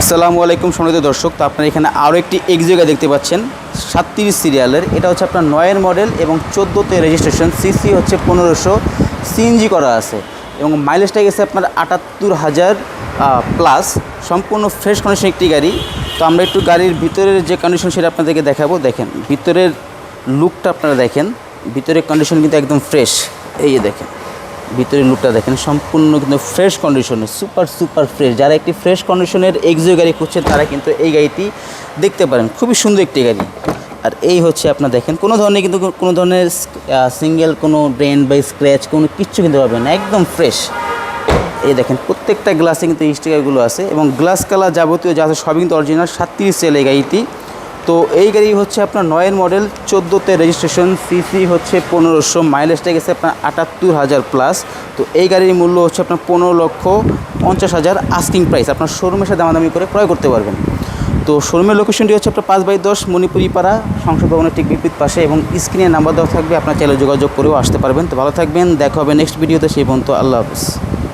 আসসালামু আলাইকুম সম্মানিত দর্শক। তো আপনারা এখানে আরও একটি এক্সিওগা দেখতে পাচ্ছেন 37 সিরিয়ালের। এটা হচ্ছে আপনার 9-এর মডেল এবং 14তে রেজিস্ট্রেশন। সিসি হচ্ছে 1500, সিএনজি করা আছে এবং মাইলেজটা গেছে আপনার 78,000 প্লাস। সম্পূর্ণ ফ্রেশ কন্ডিশন একটি গাড়ি। তো আমরা একটু গাড়ির ভিতরের যে কন্ডিশন সেটা আপনাদেরকে দেখাবো। দেখেন ভিতরের লুকটা, আপনারা দেখেন ভিতরের কন্ডিশন কিন্তু একদম ফ্রেশ। এই যে দেখেন ভিতরের লুকটা দেখেন, সম্পূর্ণ কিন্তু ফ্রেশ কন্ডিশনে, সুপার ফ্রেশ। যারা একটি ফ্রেশ কন্ডিশনের এক্সিও গাড়ি খুঁজছেন তারা কিন্তু এই গাড়িটি দেখতে পারেন। খুবই সুন্দর একটি গাড়ি। আর এই হচ্ছে আপনার দেখেন কোনো ধরনের কিন্তু কোনো ধরনের সিঙ্গেল কোনো ড্রেন বা স্ক্র্যাচ কোনো কিচ্ছু কিন্তু পাবেন না, একদম ফ্রেশ। এই দেখেন প্রত্যেকটা গ্লাসে কিন্তু স্টিকারগুলো আছে এবং গ্লাস কালার যাবতীয় যা আছে সবই কিন্তু অরিজিনাল। 37 সেল এই গাড়িটি। তো এই গাড়ি হচ্ছে আপনার 9-এর মডেল, 14তে রেজিস্ট্রেশন, সিসি হচ্ছে 1500, মাইলেজটা গেছে আপনার 78,000 প্লাস। তো এই গাড়ির মূল্য হচ্ছে আপনার 15,50,000 আস্কিং প্রাইস। আপনার শোরুমের সাথে দামাদামি করে ক্রয় করতে পারবেন। তো শোরুমের লোকেশনটি হচ্ছে আপনার 5/10 মণিপুরি পাড়া, সংসদ ভবনের ঠিক বিপরীত পাশে, এবং স্ক্রিনে নাম্বার দেওয়া থাকবে, আপনার চাইলে যোগাযোগ করেও আসতে পারবেন। তো ভালো থাকবেন, দেখা হবে নেক্সট ভিডিওতে। সেই পর্যন্ত আল্লাহ হাফেজ।